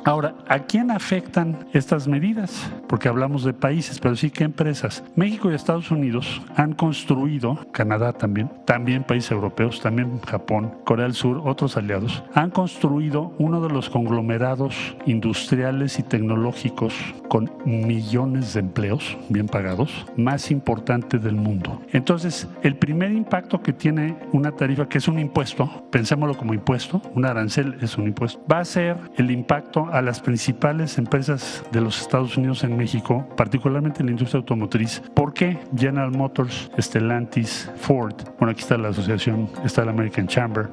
Ahora, ¿a quién afectan estas medidas? Porque hablamos de países, pero sí que empresas. México y Estados Unidos han construido, Canadá también países europeos, también Japón, Corea del Sur, otros aliados, han construido uno de los conglomerados industriales y tecnológicos con millones de empleos bien pagados más importante del mundo. Entonces, el primer impacto que tiene una tarifa, que es un impuesto, pensémoslo como impuesto, un arancel es un impuesto, va a ser el impacto a las principales empresas de los Estados Unidos en México, particularmente en la industria automotriz. ¿Por qué? General Motors, Stellantis, Ford, bueno, aquí está la asociación, está la American Chamber.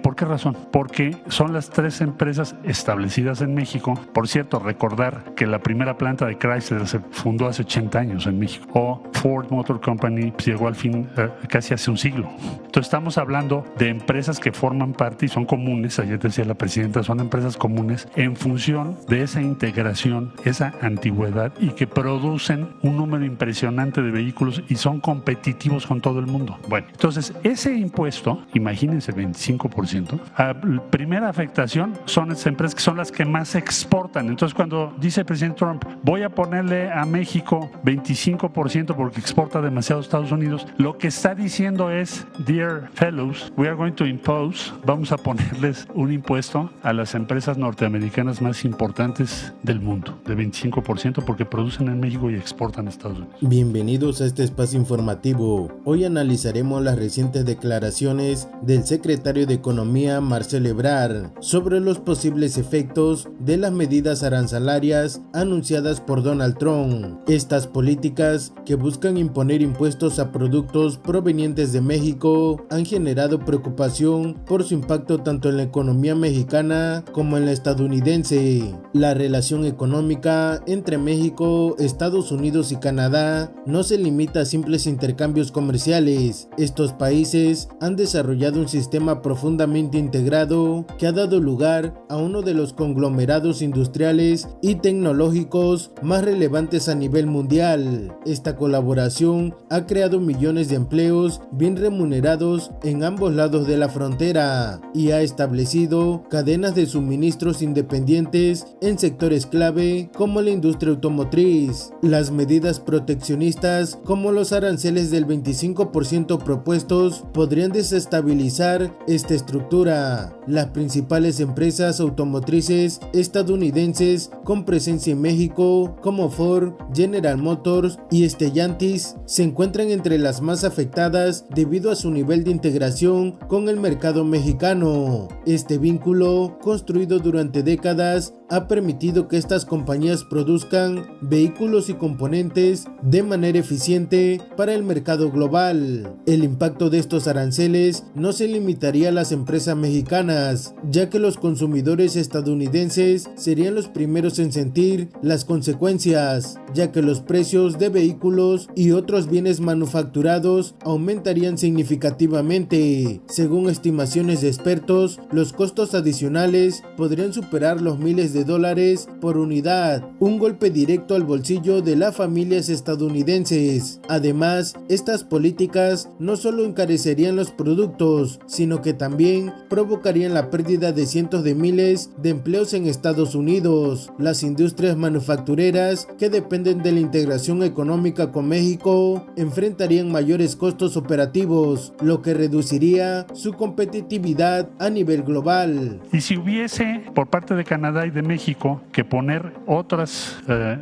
¿Por qué razón? Porque son las tres empresas establecidas en México. Por cierto, recordar que la primera planta de Chrysler se fundó hace 80 años en México, o Ford Motor Company pues, llegó al fin casi hace un siglo. Entonces estamos hablando de empresas que forman parte y son comunes, ayer decía la presidenta, son empresas comunes en función de esa integración, esa antigüedad y que producen un número impresionante de vehículos y son competitivos con todo el mundo. Bueno, entonces ese impuesto, imagínense 25%, la primera afectación son esas empresas que son las que más exportan. Entonces cuando dice el presidente Trump, voy a ponerle a México 25% porque exporta demasiado a Estados Unidos, lo que está diciendo es, dear fellows, we are going to impose, vamos a ponerles un impuesto a las empresas norteamericanas más importantes del mundo, de 25%, porque producen en México y exportan a Estados Unidos. Bienvenidos a este espacio informativo. Hoy analizaremos las recientes declaraciones del secretario de Economía, Marcelo Ebrard, sobre los posibles efectos de las medidas arancelarias anunciadas por Donald Trump. Estas políticas, que buscan imponer impuestos a productos provenientes de México, han generado preocupación por su impacto tanto en la economía mexicana como en la estadounidense. La relación económica entre México, Estados Unidos y Canadá no se limita a simples intercambios comerciales. Estos países han desarrollado un sistema profundamente integrado que ha dado lugar a uno de los conglomerados industriales y tecnológicos más relevantes a nivel mundial. Esta colaboración ha creado millones de empleos bien remunerados en ambos lados de la frontera y ha establecido cadenas de suministros independientes en sectores clave como la industria automotriz. Las medidas proteccionistas como los aranceles del 25% propuestos podrían desestabilizar esta estructura. Las principales empresas automotrices estadounidenses con presencia en México como Ford, General Motors y Stellantis se encuentran entre las más afectadas debido a su nivel de integración con el mercado mexicano. Este vínculo, construido durante décadas, ha permitido que estas compañías produzcan vehículos y componentes de manera eficiente para el mercado global. El impacto de estos aranceles no se limitaría a las empresas mexicanas, ya que los consumidores estadounidenses serían los primeros en sentir las consecuencias, ya que los precios de vehículos y otros bienes manufacturados aumentarían significativamente. Según estimaciones de expertos, los costos adicionales podrían superar los miles de dólares por unidad, un golpe directo al bolsillo de las familias estadounidenses. Además, estas políticas no solo encarecerían los productos, sino que también provocarían la pérdida de cientos de miles de empleos en Estados Unidos. Las industrias manufactureras que dependen de la integración económica con México enfrentarían mayores costos operativos, lo que reduciría su competitividad a nivel global. Y si hubiese por parte de Canadá y de México que poner otros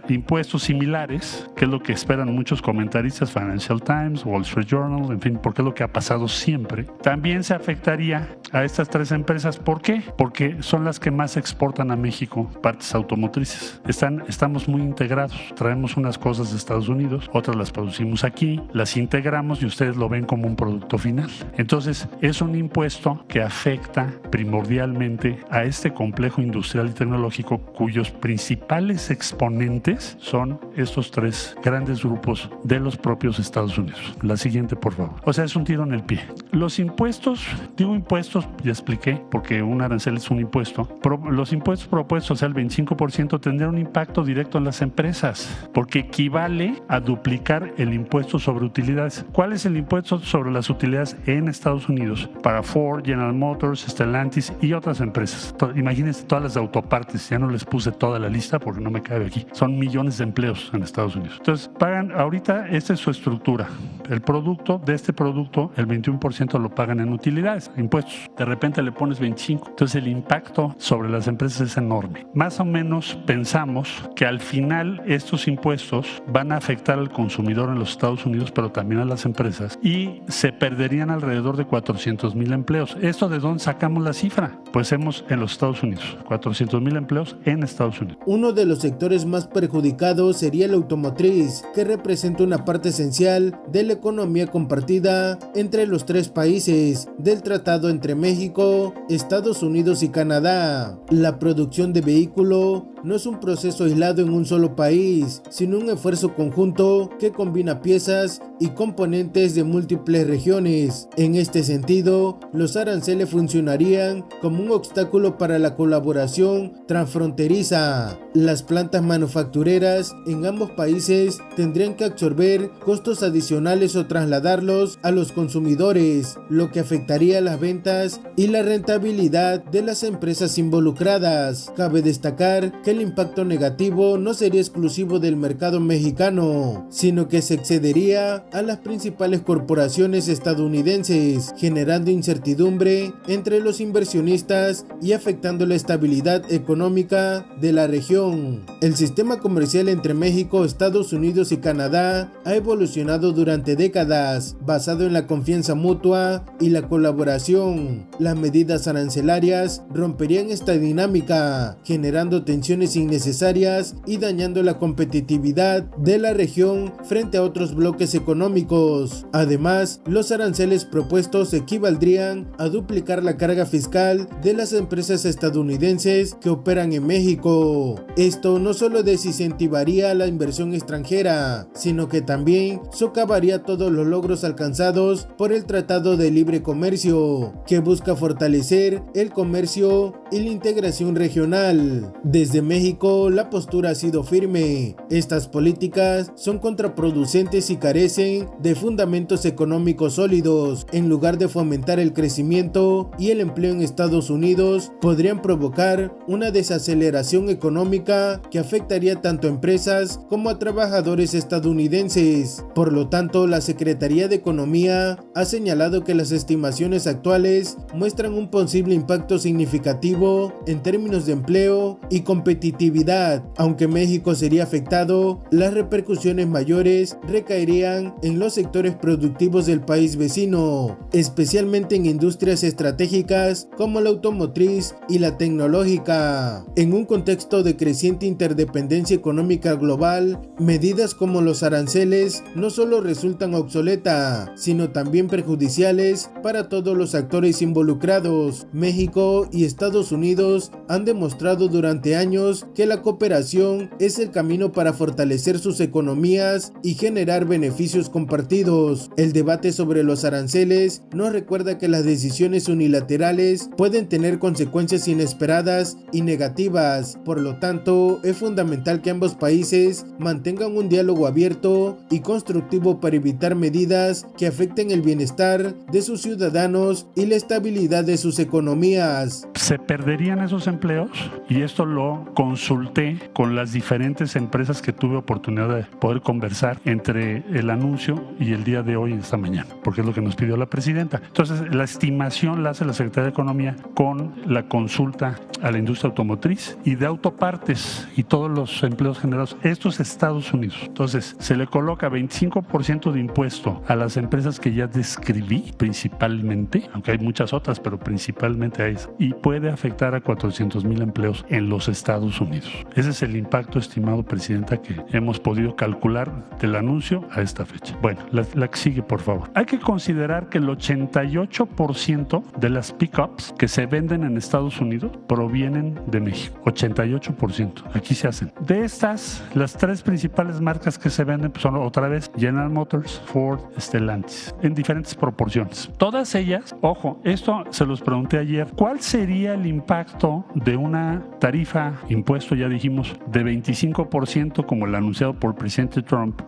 impuestos similares, que es lo que esperan muchos comentaristas, Financial Times, Wall Street Journal, en fin, porque es lo que ha pasado siempre, también se afectaría a estas tres empresas. ¿Por qué? Porque son las que más exportan a México partes automotrices. Estamos muy integrados, traemos unas cosas de Estados Unidos, otras las producimos aquí, las integramos y ustedes lo ven como un producto final. Entonces es un impuesto que afecta primordialmente a este complejo industrial y tecnológico cuyos principales exponentes son estos tres grandes grupos de los propios Estados Unidos. La siguiente, por favor. O sea, es un tiro en el pie. Los impuestos, digo impuestos, ya expliqué, porque un arancel es un impuesto. Los impuestos propuestos, o sea, el 25%, tendrán un impacto directo en las empresas. porque equivale a duplicar el impuesto sobre utilidades. ¿Cuál es el impuesto sobre las utilidades en Estados Unidos para Ford, General Motors, Stellantis y otras empresas? Imagínense todas las autopartes, ya no les puse toda la lista porque no me cabe aquí. Son millones de empleos en Estados Unidos. Entonces, pagan, ahorita esta es su estructura. El producto, de este producto, el 21% lo pagan en utilidades, impuestos. De repente le pones 25%. Entonces, el impacto sobre las empresas es enorme. Más o menos pensamos que al final estos impuestos van a afectar al consumidor en los Estados Unidos, pero también a las empresas, y se perderían alrededor de 400,000 empleos. ¿Esto de dónde sacamos la cifra? Pues en los Estados Unidos, 400,000 empleos en Estados Unidos. Uno de los sectores más perjudicados sería el automotriz, que representa una parte esencial de la economía compartida entre los tres países del tratado entre México, Estados Unidos y Canadá. La producción de vehículo no es un proceso aislado en un solo país, sino un esfuerzo conjunto que combina piezas y componentes de múltiples regiones. En este sentido, los aranceles funcionarían como un obstáculo para la colaboración transfronteriza. Las plantas manufactureras en ambos países tendrían que absorber costos adicionales o trasladarlos a los consumidores, lo que afectaría las ventas y la rentabilidad de las empresas involucradas. Cabe destacar que el impacto negativo no sería exclusivo del mercado mexicano, sino que se excedería a las principales corporaciones estadounidenses, generando incertidumbre entre los inversionistas y afectando la estabilidad económica de la región. El sistema comercial entre México, Estados Unidos y Canadá ha evolucionado durante décadas, basado en la confianza mutua y la colaboración. Las medidas arancelarias romperían esta dinámica, generando tensiones innecesarias y dañando la competitividad de la región frente a otros bloques económicos. Además, los aranceles propuestos equivaldrían a duplicar la carga fiscal de las empresas estadounidenses que operan en México. Esto no solo desincentivaría la inversión extranjera, sino que también socavaría todos los logros alcanzados por el Tratado de Libre Comercio, que busca fortalecer el comercio y la integración regional. Desde México, la postura ha sido firme. Estas políticas son contraproducentes y carecen de fundamentos económicos sólidos. En lugar de fomentar el crecimiento y el empleo en Estados Unidos, podrían provocar una desaceleración económica que afectaría tanto a empresas como a trabajadores estadounidenses. Por lo tanto, la Secretaría de Economía ha señalado que las estimaciones actuales muestran un posible impacto significativo en términos de empleo y competitividad. Aunque México sería afectado, las repercusiones mayores recaerían en los sectores productivos del país vecino, especialmente en industrias estratégicas como la automotriz y la tecnológica. En un contexto de creciente interdependencia económica global, medidas como los aranceles no solo resultan obsoletas, sino también perjudiciales para todos los actores involucrados. México y Estados Unidos han demostrado durante años que la cooperación es el camino para fortalecer sus economías y generar beneficios compartidos. El debate sobre los aranceles nos recuerda que las decisiones unilaterales pueden tener consecuencias inesperadas y negativas. Por lo tanto, es fundamental que ambos países mantengan un diálogo abierto y constructivo para evitar medidas que afecten el bienestar de sus ciudadanos y la estabilidad de sus economías. Se perderían esos empleos, y esto lo consulté con las diferentes empresas que tuve oportunidad de poder conversar entre el anuncio y el día de hoy, esta mañana, porque es lo que nos pidió la presidenta. Entonces, la estimación la hace la Secretaría de Economía con la consulta a la industria automotriz y de autopartes y todos los empleos generados. Esto es Estados Unidos. Entonces, se le coloca 25% de impuesto a las empresas que ya describí principalmente, aunque hay muchas otras, pero principalmente a esas, y puede afectar a 400,000 empleos en los Estados Unidos. Ese es el impacto estimado, presidenta, que hemos podido calcular del anuncio a esta fecha. Bueno, la que sigue, por favor. Hay que considerar que el 88% de las pickups que se venden en Estados Unidos provienen de México. 88%. Aquí se hacen. De estas, las tres principales marcas que se venden pues, son otra vez General Motors, Ford, Stellantis, en diferentes proporciones. Todas ellas, ojo, esto se los pregunté ayer, ¿cuál sería el impacto de una tarifa, impuesto, ya dijimos, de 25%, como el anunciado por el presidente Trump,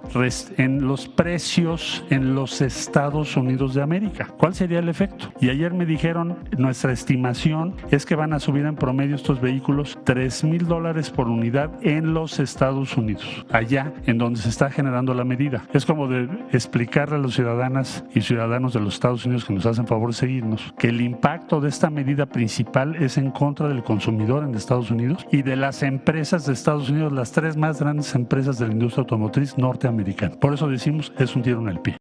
en los precios en los Estados Unidos de América? ¿Cuál sería el efecto? Y ayer me dijeron, nuestra estimación es que van a subir en promedio estos vehículos $3,000 por unidad en los Estados Unidos, allá en donde se está generando la medida. Es como de explicarle a los ciudadanas y ciudadanos de los Estados Unidos que nos hacen favor de seguirnos, que el impacto de esta medida principal es en contra del consumidor en Estados Unidos y de las empresas de Estados Unidos, las 3 más grandes empresas de la industria automotriz norteamericana. Por eso decimos, es un tiro en el pie.